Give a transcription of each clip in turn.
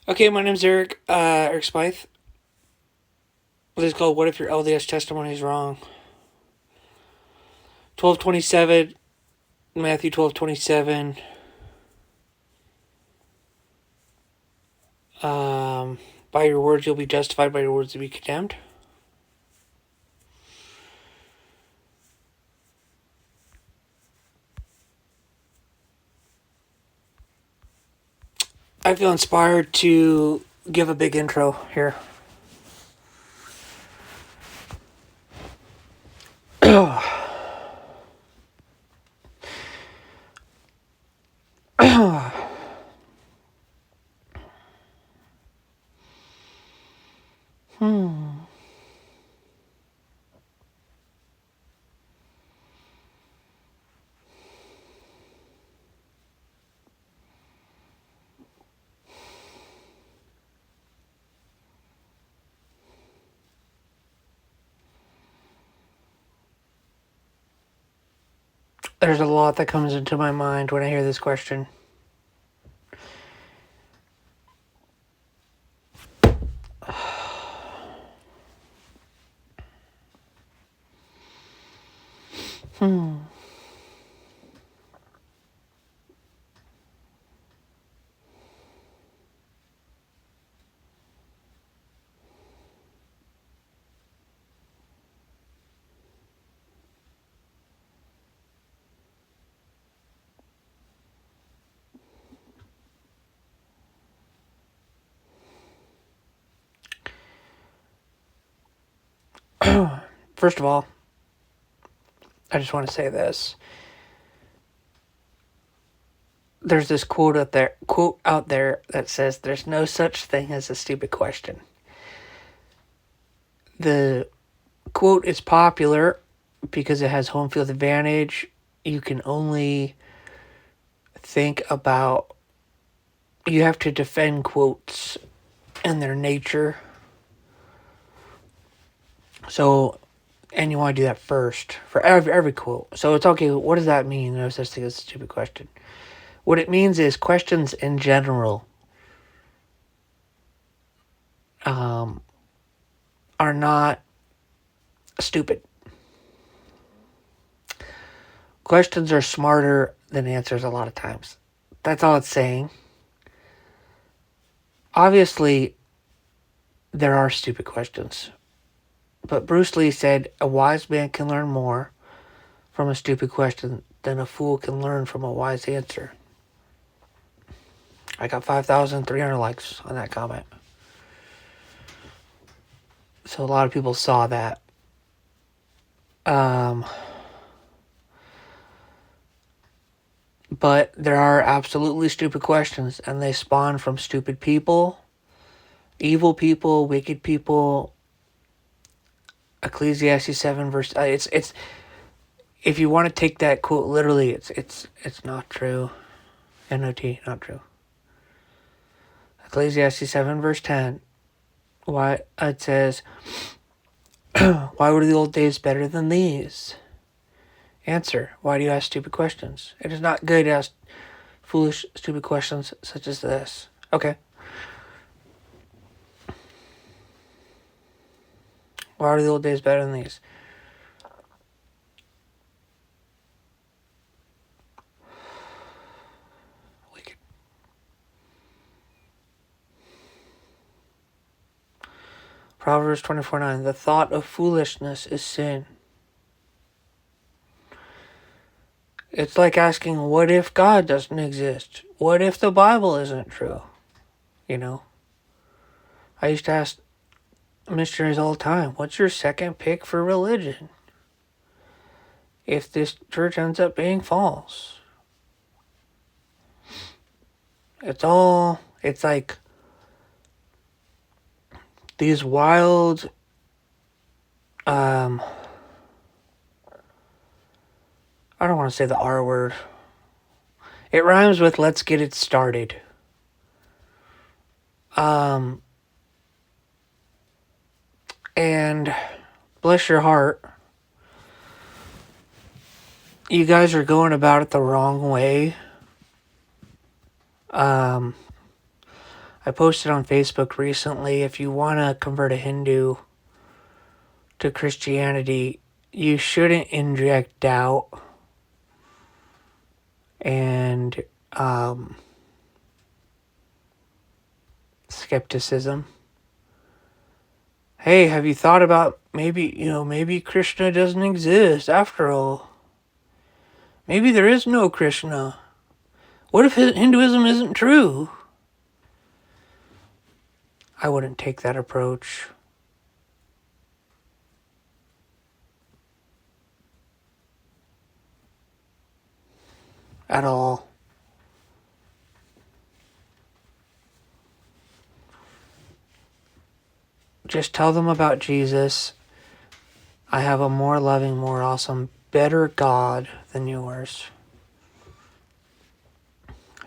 Okay, my name's Eric Spythe. This is called What If Your LDS Testimony is Wrong? 12:27, Matthew 12:27. By your words you'll be justified, by your words you'll be condemned. I feel inspired to give a big intro here. There's a lot that comes into my mind when I hear this question. First of all, I just want to say this. There's this quote out there that says there's no such thing as a stupid question. The quote is popular because it has home field advantage. You can only think about, you have to defend quotes and their nature. So, and you want to do that first for every quote. So it's okay, what does that mean? No such thing as a stupid question. What it means is questions in general are not stupid. Questions are smarter than answers a lot of times. That's all it's saying. Obviously, there are stupid questions. But Bruce Lee said, a wise man can learn more from a stupid question than a fool can learn from a wise answer. I got 5,300 likes on that comment. So a lot of people saw that. But there are absolutely stupid questions, and they spawn from stupid people, evil people, wicked people. Ecclesiastes 7 verse it's if you want to take that quote literally, it's not true. N-O-T, not true. Ecclesiastes 7 verse 10. Why it says, why were the old days better than these? Answer, why do you ask stupid questions? It is not good to ask foolish, stupid questions such as this. Okay. Why are the old days better than these? Wicked. Proverbs 24:9. The thought of foolishness is sin. It's like asking, what if God doesn't exist? What if the Bible isn't true? You know? I used to ask missionaries all the time, what's your second pick for religion? If this church ends up being false. It's like these wild, I don't want to say the R word. It rhymes with let's get it started. And bless your heart, you guys are going about it the wrong way. I I posted on Facebook recently, if you want to convert a Hindu to Christianity, you shouldn't inject doubt and skepticism. Hey, have you thought about maybe Krishna doesn't exist after all? Maybe there is no Krishna. What if Hinduism isn't true? I wouldn't take that approach. At all. Just tell them about Jesus. I have a more loving, more awesome, better God than yours.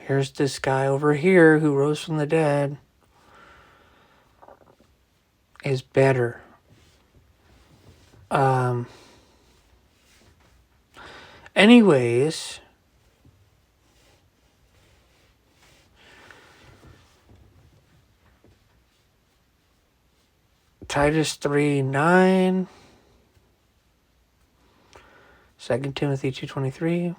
Here's this guy over here who rose from the dead. Is better. Anyways, Titus 3:9, 2 Timothy 2:23.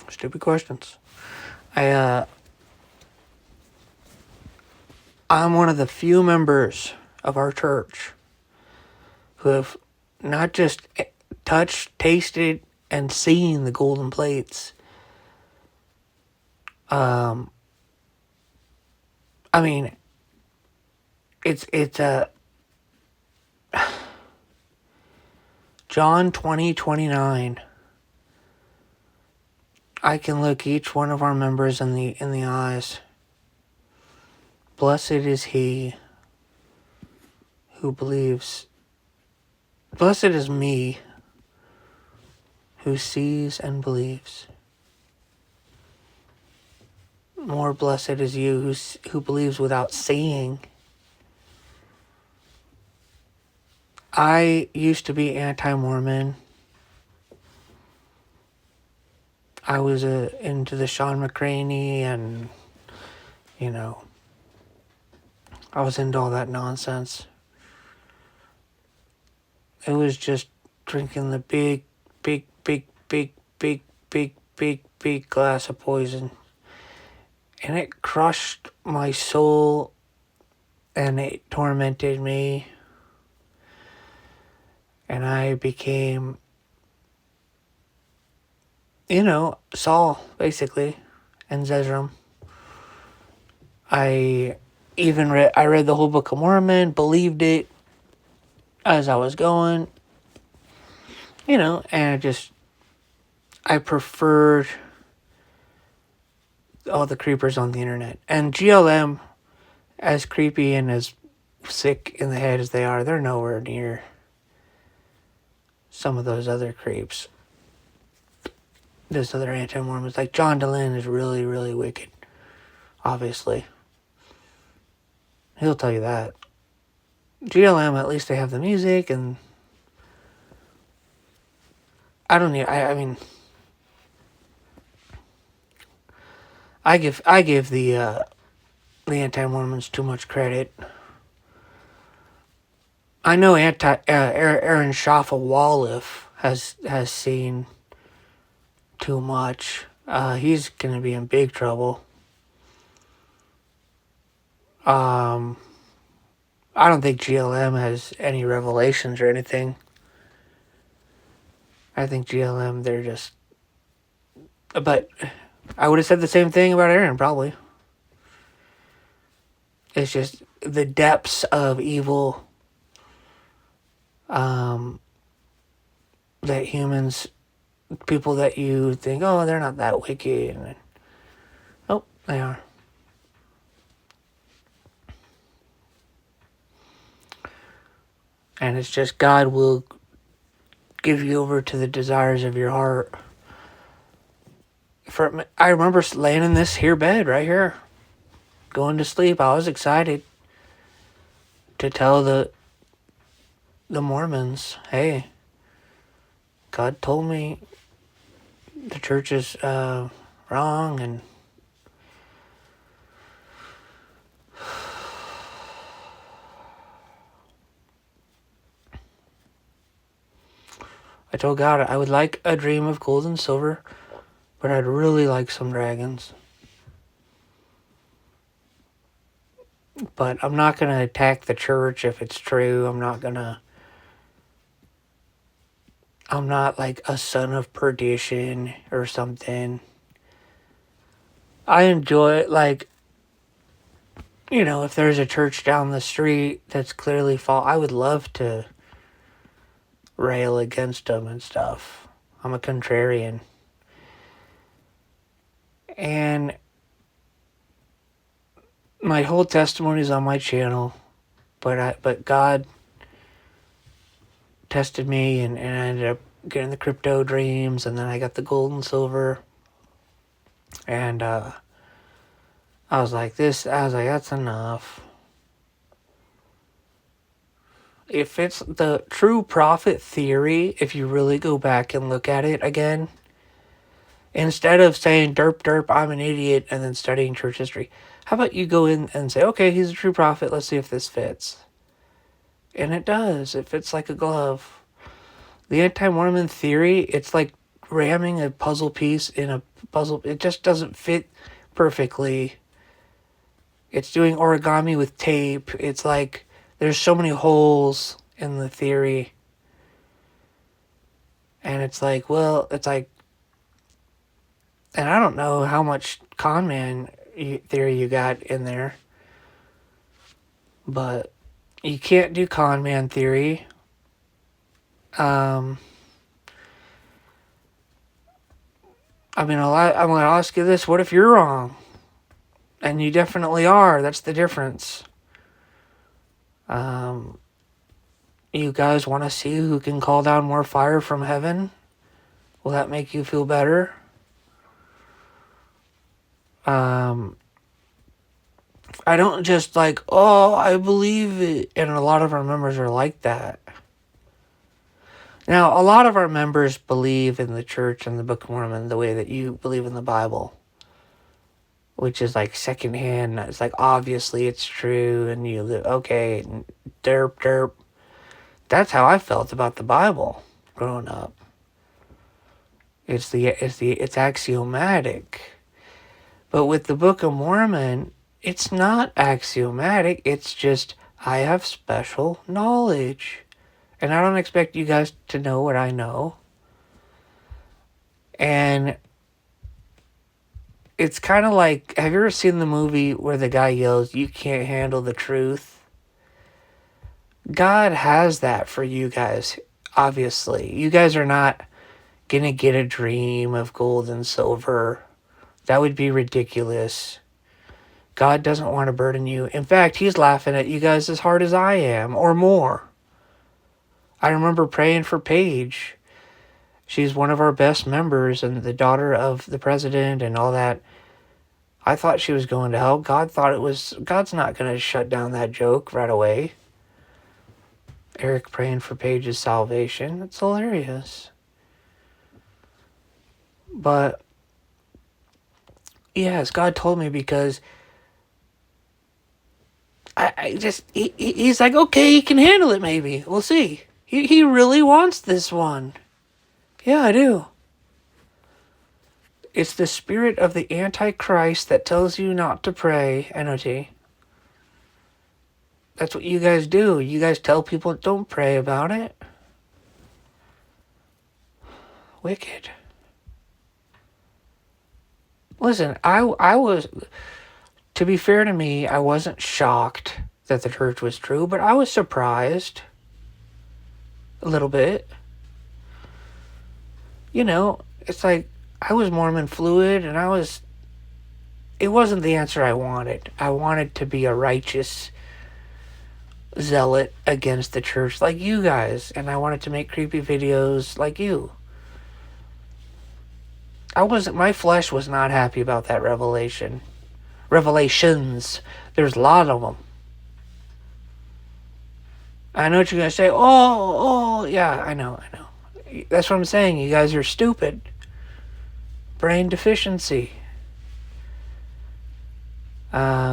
Stupid questions. I'm one of the few members of our church who have not just touched, tasted, and seen the golden plates. I mean, it's John 20:29. I can look each one of our members in the eyes. Blessed is he who believes. Blessed is me who sees and believes. More blessed is you who believes without seeing. I used to be anti-Mormon. I was into the Sean McCraney and, I was into all that nonsense. It was just drinking the big glass of poison. And it crushed my soul and it tormented me. And I became, Saul, basically, and Zezrom. I read the whole Book of Mormon, believed it as I was going, and I preferred all the creepers on the internet. And GLM, as creepy and as sick in the head as they are, they're nowhere near some of those other creeps. Those other anti-Mormons. Like John Dehlin is really, really wicked. Obviously. He'll tell you that. GLM, at least they have the music and I mean I give the anti-Mormons too much credit. I know Aaron Shaffa-Wallif has seen too much. He's gonna be in big trouble. I don't think GLM has any revelations or anything. I think GLM, they're just... But I would have said the same thing about Aaron, probably. It's just the depths of evil that humans, people that you think, oh, they're not that wicked. And, oh, they are. And it's just God will give you over to the desires of your heart. I remember laying in this here bed right here, going to sleep. I was excited to tell the Mormons, hey, God told me the church is wrong, and I told God I would like a dream of gold and silver, but I'd really like some dragons. But I'm not going to attack the church if it's true. I'm not like a son of perdition or something. I enjoy it, like, if there's a church down the street that's clearly I would love to rail against them and stuff. I'm a contrarian. And my whole testimony is on my channel, but God tested me, and I ended up getting the crypto dreams, and then I got the gold and silver. And I was like, that's enough. If it's the true prophet theory, if you really go back and look at it again, instead of saying derp derp, I'm an idiot, and then studying church history, how about you go in and say, okay, he's a true prophet, let's see if this fits. And it does. It fits like a glove. The anti-Mormon theory, it's like ramming a puzzle piece in a puzzle. It just doesn't fit perfectly. It's doing origami with tape. It's like there's so many holes in the theory. And it's like, and I don't know how much con man theory you got in there. But you can't do con man theory. I'm going to ask you this. What if you're wrong? And you definitely are. That's the difference. You guys want to see who can call down more fire from heaven? Will that make you feel better? I don't just I believe it. And a lot of our members are like that. Now, a lot of our members believe in the church and the Book of Mormon the way that you believe in the Bible, which is like secondhand. It's like, obviously it's true, and you live, okay, derp, derp. That's how I felt about the Bible growing up. It's axiomatic. But with the Book of Mormon, it's not axiomatic. It's just, I have special knowledge. And I don't expect you guys to know what I know. And it's kind of like, have you ever seen the movie where the guy yells, "You can't handle the truth"? God has that for you guys, obviously. You guys are not going to get a dream of gold and silver. That would be ridiculous. God doesn't want to burden you. In fact, he's laughing at you guys as hard as I am, or more. I remember praying for Paige. She's one of our best members and the daughter of the president and all that. I thought she was going to hell. God's not going to shut down that joke right away. Eric praying for Paige's salvation. It's hilarious. But, yes, God told me, because he's like, okay, he can handle it maybe. We'll see. He really wants this one. Yeah, I do. It's the spirit of the Antichrist that tells you not to pray, NOT. That's what you guys do. You guys tell people don't pray about it. Wicked. Listen, I was, to be fair to me, I wasn't shocked that the church was true, but I was surprised. A little bit. It's like, I was Mormon fluid, and it wasn't the answer I wanted. I wanted to be a righteous zealot against the church like you guys, and I wanted to make creepy videos like you. My flesh was not happy about that revelation. Revelations. There's a lot of them. I know what you're going to say. Oh, yeah, I know. That's what I'm saying. You guys are stupid. Brain deficiency. God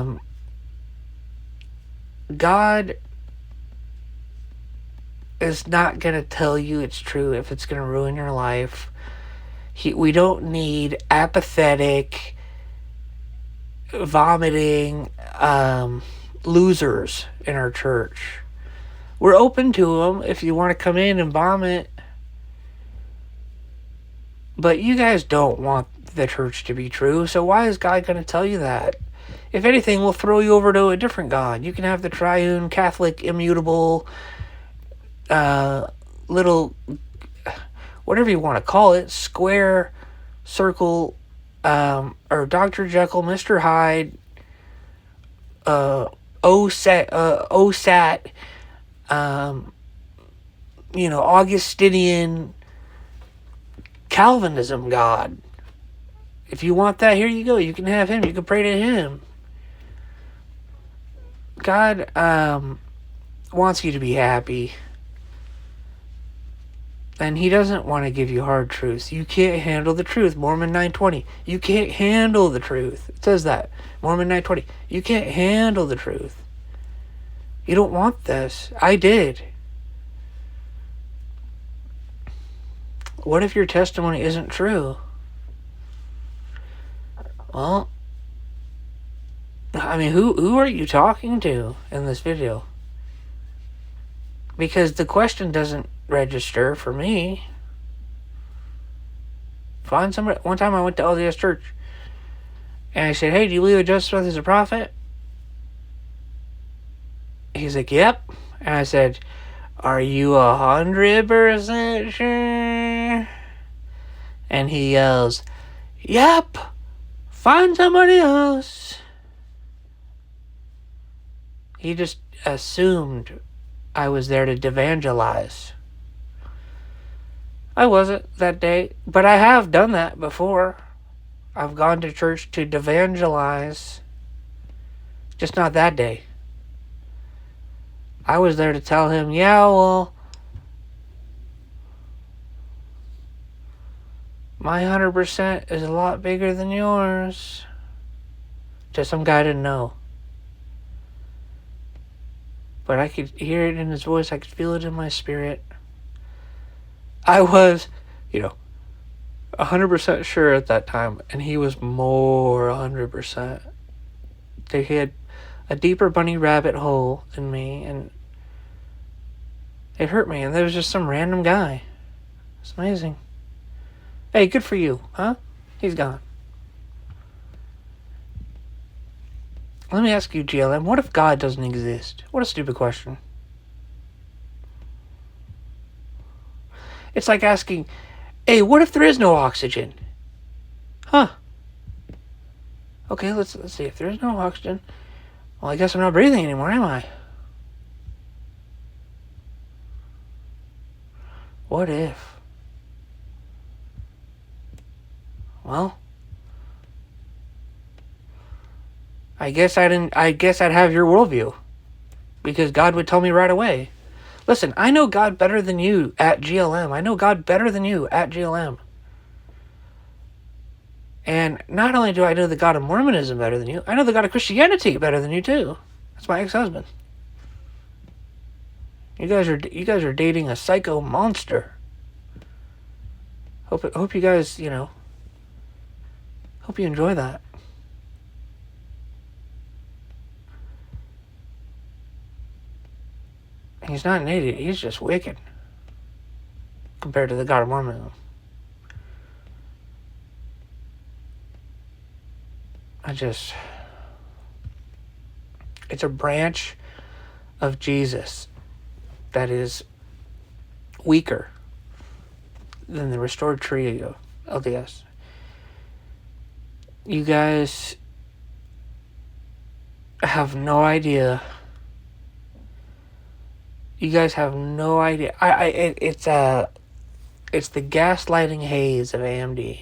is not going to tell you it's true if it's going to ruin your life. We don't need apathetic, vomiting losers in our church. We're open to them if you want to come in and vomit. But you guys don't want the church to be true, so why is God going to tell you that? If anything, we'll throw you over to a different God. You can have the triune, Catholic, immutable, little, whatever you want to call it, square, circle, or Dr. Jekyll, Mr. Hyde, OSAT, Augustinian, Calvinism God. If you want that, here you go. You can have him. You can pray to him. God wants you to be happy. And he doesn't want to give you hard truths. You can't handle the truth. Mormon 9:20. You can't handle the truth. It says that. Mormon 9:20. You can't handle the truth. You don't want this. I did. What if your testimony isn't true? Well, I mean, who are you talking to in this video? Because the question doesn't register for me. Find somebody. One time I went to LDS Church and I said, "Hey, do you believe that Joseph Smith is a prophet?" He's like, "Yep." And I said, "Are you 100% sure?" And he yells, "Yep, find somebody else." He just assumed I was there to evangelize. I wasn't that day, but I have done that before. I've gone to church to evangelize, just not that day. I was there to tell him, yeah, well, my 100% is a lot bigger than yours. Just some guy didn't know. But I could hear it in his voice. I could feel it in my spirit. I was, 100% sure at that time. And he was more 100%. They had a deeper bunny rabbit hole in me. And it hurt me. And there was just some random guy. It's amazing. Hey, good for you, huh? He's gone. Let me ask you, GLM, what if God doesn't exist? What a stupid question. It's like asking, hey, what if there is no oxygen? Huh. Okay, let's see. If there is no oxygen, well, I guess I'm not breathing anymore, am I? What if? Well, I guess I'd have your worldview, because God would tell me right away. Listen, I know God better than you at GLM. I know God better than you at GLM. And not only do I know the God of Mormonism better than you, I know the God of Christianity better than you too. That's my ex-husband. You guys are dating a psycho monster. Hope you guys, hope you enjoy that. He's not an idiot. He's just wicked compared to the God of Mormonism. It's a branch of Jesus that is weaker than the restored tree of LDS. You guys have no idea. You guys have no idea. It's the gaslighting haze of AMD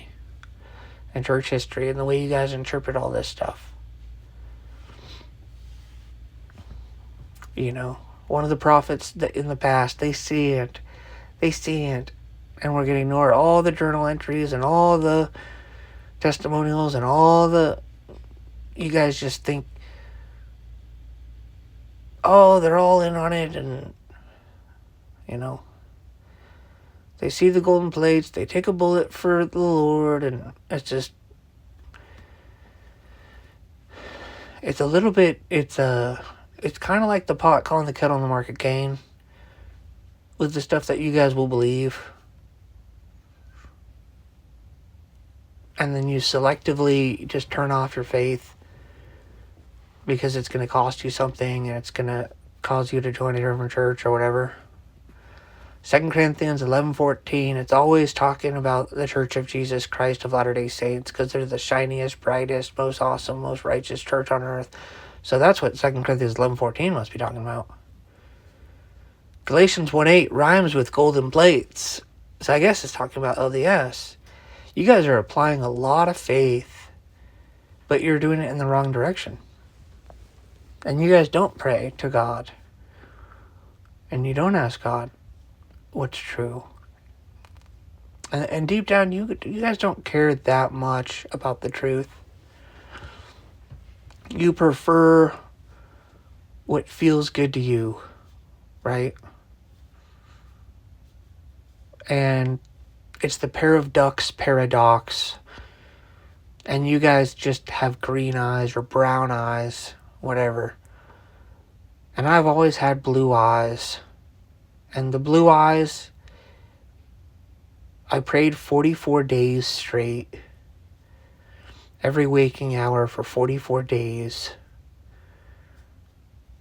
and church history and the way you guys interpret all this stuff. One of the prophets that in the past, they see it, and we're going to ignore all the journal entries and all the testimonials and all the. You guys just think, oh, they're all in on it, and you know. They see the golden plates, they take a bullet for the Lord, and it's just... It's a little bit... It's kind of like the pot calling the kettle on the market cane with the stuff that you guys will believe. And then you selectively just turn off your faith because it's going to cost you something and it's going to cause you to join a different church or whatever. 2 Corinthians 11:14, it's always talking about the Church of Jesus Christ of Latter-day Saints because they're the shiniest, brightest, most awesome, most righteous church on earth. So that's what 2 Corinthians 11:14 must be talking about. Galatians 1:8 rhymes with golden plates. So I guess it's talking about LDS. You guys are applying a lot of faith, but you're doing it in the wrong direction. And you guys don't pray to God. And you don't ask God what's true. And deep down, you guys don't care that much about the truth. You prefer what feels good to you, right? And it's the pair of ducks paradox. And you guys just have green eyes or brown eyes, whatever. And I've always had blue eyes. And the blue eyes, I prayed 44 days straight. Every waking hour for 44 days.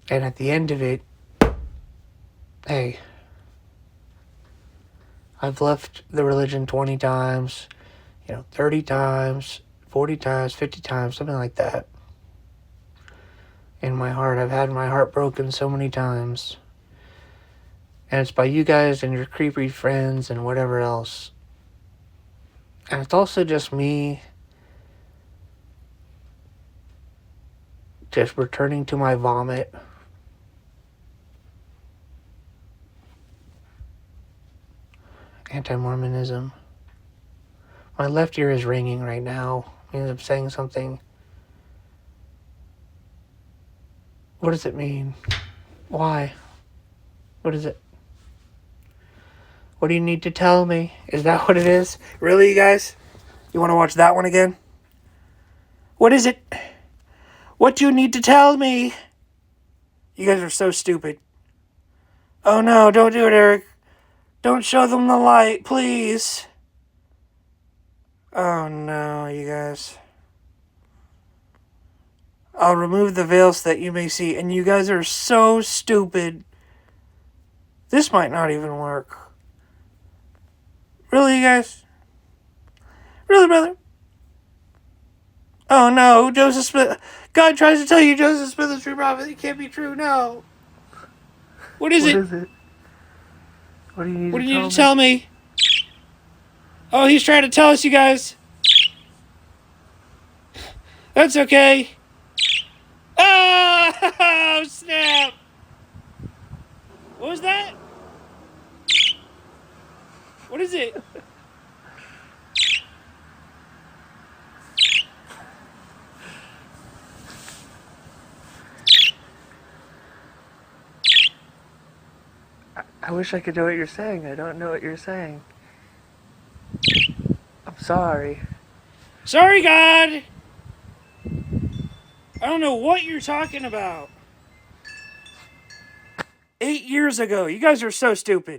And at the end of it, hey, I've left the religion 20 times, 30 times, 40 times, 50 times, something like that. In my heart, I've had my heart broken so many times. And it's by you guys and your creepy friends and whatever else. And it's also just me just returning to my vomit. Anti-Mormonism. My left ear is ringing right now. It means I'm saying something. What does it mean? Why? What is it? What do you need to tell me? Is that what it is? Really, you guys? You want to watch that one again? What is it? What do you need to tell me? You guys are so stupid. Oh no, don't do it, Eric. Don't show them the light, please. Oh no, you guys. I'll remove the veil so that you may see. And you guys are so stupid. This might not even work. Really, you guys? Really, brother? Oh no, Joseph Smith. God tries to tell you Joseph Smith is true prophet. It can't be true, no. What is it? What do you need to tell me? Oh, he's trying to tell us, you guys. That's okay. Oh, snap. What was that? What is it? I wish I could know what you're saying. I don't know what you're saying. I'm sorry. Sorry, God! I don't know what you're talking about. 8 years ago. You guys are so stupid.